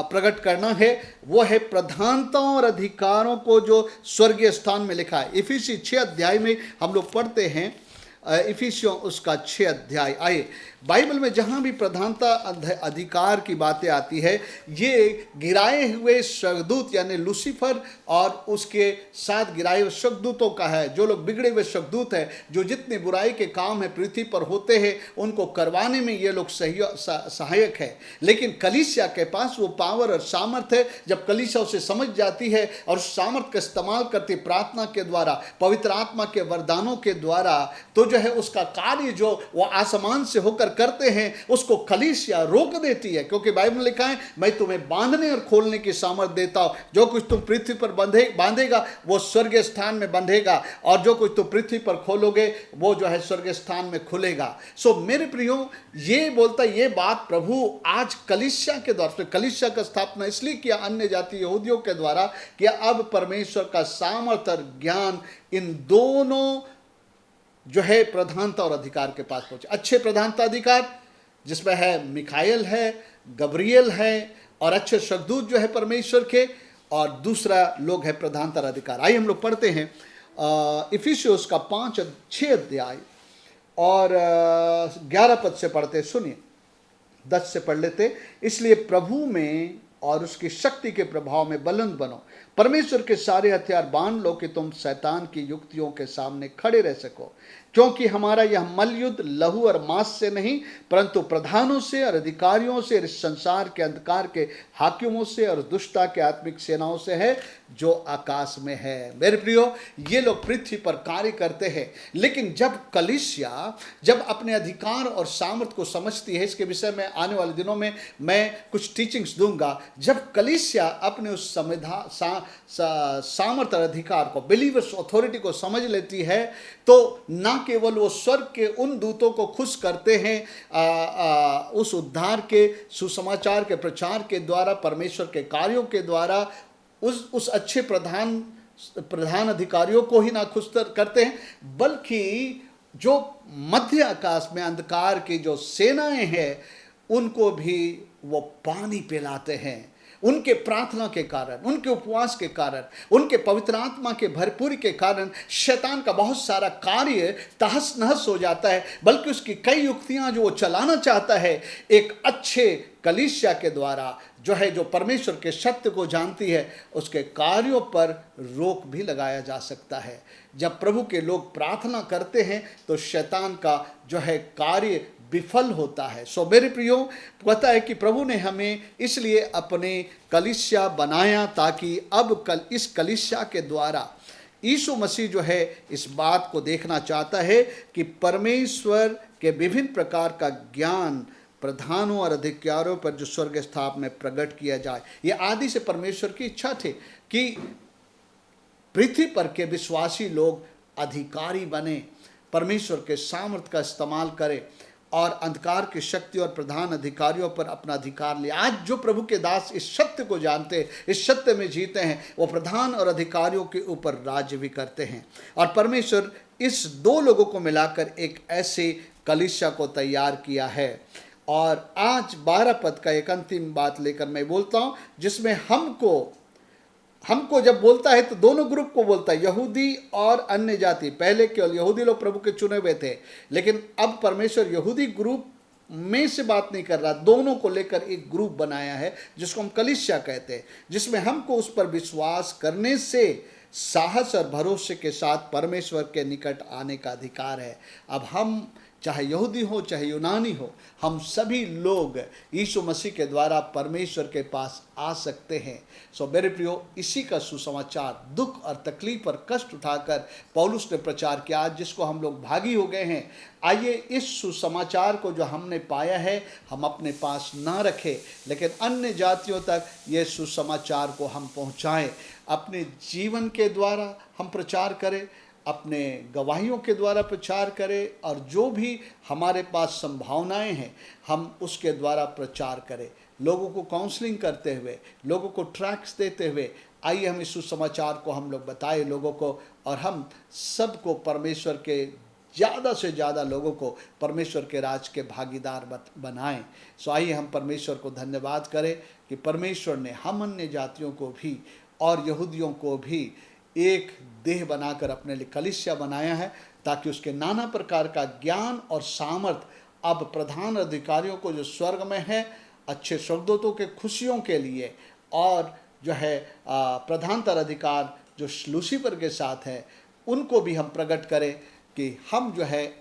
प्रकट करना है वो है प्रधानताओं और अधिकारों को जो स्वर्गीय स्थान में लिखा है। इफिसी 6 अध्याय में हम लोग पढ़ते हैं, इफिसियों उसका 6 अध्याय। आइए, बाइबल में जहाँ भी प्रधानता अधिकार की बातें आती है, ये गिराए हुए स्वर्गदूत यानी लूसीफर और उसके साथ गिराए हुए स्वर्गदूतों का है। जो लोग बिगड़े हुए स्वर्गदूत हैं, जो जितने बुराई के काम है पृथ्वी पर होते हैं, उनको करवाने में ये लोग सहायक है। लेकिन कलीसिया के पास वो पावर और सामर्थ्य है। जब कलीसिया उसे समझ जाती है और उस सामर्थ्य का इस्तेमाल करती प्रार्थना के द्वारा, पवित्र आत्मा के वरदानों के द्वारा, तो जो है उसका कार्य जो वो आसमान से होकर करते हैं उसको कलीसिया रोक देती है। क्योंकि बाइबल में लिखा है, मैं तुम्हें बांधने और खोलने की सामर्थ देता हूं। जो कुछ तुम पृथ्वी पर बांधेगा वो स्वर्गीय स्थान में बंधेगा, और जो कुछ तुम पृथ्वी पर खोलोगे वो जो है स्वर्गीय स्थान में खुलेगा। सो मेरे प्रियो, ये बोलता, ये बात प्रभु आज कलीसिया के द्वारा, कलीसिया का स्थापना इसलिए किया अन्य जाति यहूदियों के द्वारा, कि अब परमेश्वर का सामर्थ और ज्ञान इन दोनों जो है प्रधानता और अधिकार के पास पहुंचे। अच्छे प्रधानता अधिकार जिसमें है मिखाएल है, गब्रियल है, और अच्छे स्वर्गदूत जो है परमेश्वर के, और दूसरा लोग है प्रधानता और अधिकार। आइए हम लोग पढ़ते हैं इफिसियोस का 6 अध्याय और 11 पद से पढ़ते, सुनिए, 10 से पढ़ लेते। इसलिए प्रभु में और उसकी शक्ति के प्रभाव में बुलंद बनो, परमेश्वर के सारे हथियार बांध लो कि तुम शैतान की युक्तियों के सामने खड़े रह सको। क्योंकि हमारा यह मल्लयुद्ध लहू और मांस से नहीं, परंतु प्रधानों से और अधिकारियों से, इस संसार के अंधकार के हाकिमों से और दुष्टता के आत्मिक सेनाओं से है जो आकाश में है। मेरे प्रियो, ये लोग पृथ्वी पर कार्य करते हैं, लेकिन जब कलीसिया जब अपने अधिकार और सामर्थ को समझती है, इसके विषय में आने वाले दिनों में मैं कुछ टीचिंग्स दूंगा। जब कलीसिया अपने उस सामर्थ और अधिकार को, बिलीवर्स अथॉरिटी को समझ लेती है, तो ना केवल वो स्वर्ग के उन दूतों को खुश करते हैं उस उद्धार के सुसमाचार के प्रचार के द्वारा, परमेश्वर के कार्यों के द्वारा, उस अच्छे प्रधान अधिकारियों को ही ना खुश करते हैं, बल्कि जो मध्य आकाश में अंधकार की जो सेनाएं हैं उनको भी वो पानी पिलाते हैं, उनके प्रार्थना के कारण, उनके उपवास के कारण, उनके पवित्र आत्मा के भरपूरी के कारण शैतान का बहुत सारा कार्य तहस नहस हो जाता है। बल्कि उसकी कई युक्तियां जो वो चलाना चाहता है, एक अच्छे कलीसिया के द्वारा जो परमेश्वर के सत्य को जानती है, उसके कार्यों पर रोक भी लगाया जा सकता है। जब प्रभु के लोग प्रार्थना करते हैं तो शैतान का कार्य विफल होता है। सो मेरे प्रियो, पता है कि प्रभु ने हमें इसलिए अपने कलीसिया बनाया ताकि अब इस कलीसिया के द्वारा यीशु मसीह इस बात को देखना चाहता है कि परमेश्वर के विभिन्न प्रकार का ज्ञान प्रधानों और अधिकारियों पर जो स्वर्ग स्थाप में प्रकट किया जाए। ये आदि से परमेश्वर की इच्छा थी कि पृथ्वी पर के विश्वासी लोग अधिकारी बने, परमेश्वर के सामर्थ्य का इस्तेमाल करें और अंधकार की शक्ति और प्रधान अधिकारियों पर अपना अधिकार ले। आज जो प्रभु के दास इस सत्य को जानते हैं, इस सत्य में जीते हैं, वो प्रधान और अधिकारियों के ऊपर राज्य भी करते हैं। और परमेश्वर इस दो लोगों को मिलाकर एक ऐसे कलीसिया को तैयार किया है। और आज 12 पद का एक अंतिम बात लेकर मैं बोलता हूँ, जिसमें हमको जब बोलता है तो दोनों ग्रुप को बोलता है, यहूदी और अन्य जाति। पहले केवल यहूदी लोग प्रभु के चुने हुए थे, लेकिन अब परमेश्वर यहूदी ग्रुप में से बात नहीं कर रहा, दोनों को लेकर एक ग्रुप बनाया है जिसको हम कलीसिया कहते हैं, जिसमें हमको उस पर विश्वास करने से साहस और भरोसे के साथ परमेश्वर के निकट आने का अधिकार है। अब हम चाहे यहूदी हो चाहे यूनानी हो, हम सभी लोग यीशु मसीह के द्वारा परमेश्वर के पास आ सकते हैं। सो मेरे प्रियो, इसी का सुसमाचार दुख और तकलीफ और कष्ट उठाकर पौलुस ने प्रचार किया, आज जिसको हम लोग भागी हो गए हैं। आइए इस सुसमाचार को जो हमने पाया है हम अपने पास ना रखें, लेकिन अन्य जातियों तक ये सुसमाचार को हम पहुँचाएँ। अपने जीवन के द्वारा हम प्रचार करें, अपने गवाहियों के द्वारा प्रचार करें, और जो भी हमारे पास संभावनाएं हैं हम उसके द्वारा प्रचार करें। लोगों को काउंसलिंग करते हुए, लोगों को ट्रैक्स देते हुए आइए हम इस सुसमाचार को हम लोग बताएं लोगों को, और हम सबको परमेश्वर के ज़्यादा से ज़्यादा लोगों को परमेश्वर के राज के भागीदार बनाएं। सो आइए हम परमेश्वर को धन्यवाद करें कि परमेश्वर ने हम अन्य जातियों को भी और यहूदियों को भी एक देह बनाकर अपने लिए कलीसिया बनाया है, ताकि उसके नाना प्रकार का ज्ञान और सामर्थ अब प्रधान अधिकारियों को जो स्वर्ग में है, अच्छे स्वर्गदूतों के खुशियों के लिए, और प्रधानतर अधिकार जो लूसीफर के साथ है, उनको भी हम प्रकट करें कि हम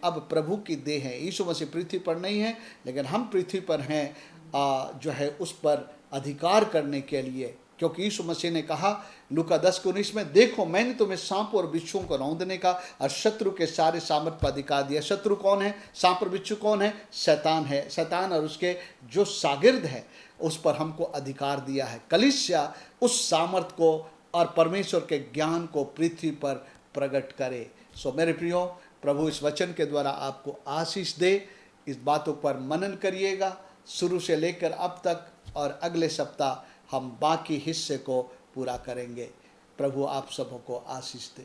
अब प्रभु की देह हैं। यीशु मसीह पृथ्वी पर नहीं है, लेकिन हम पृथ्वी पर हैं उस पर अधिकार करने के लिए, क्योंकि यीशु मसीह ने कहा लूका 10:19 में, देखो मैंने तुम्हें सांपों और बिच्छुओं को रौंदने का और शत्रु के सारे सामर्थ पर अधिकार दिया। शत्रु कौन है? सांप और बिच्छू कौन है? शैतान है। शैतान और उसके जो शागिर्द है उस पर हमको अधिकार दिया है। कलीसिया उस सामर्थ को और परमेश्वर के ज्ञान को पृथ्वी पर प्रकट करे। सो मेरे प्रियो, प्रभु इस वचन के द्वारा आपको आशीष दे। इस बातों पर मनन करिएगा शुरू से लेकर अब तक, और अगले सप्ताह हम बाकी हिस्से को पूरा करेंगे। प्रभु आप सबों को आशीष दे।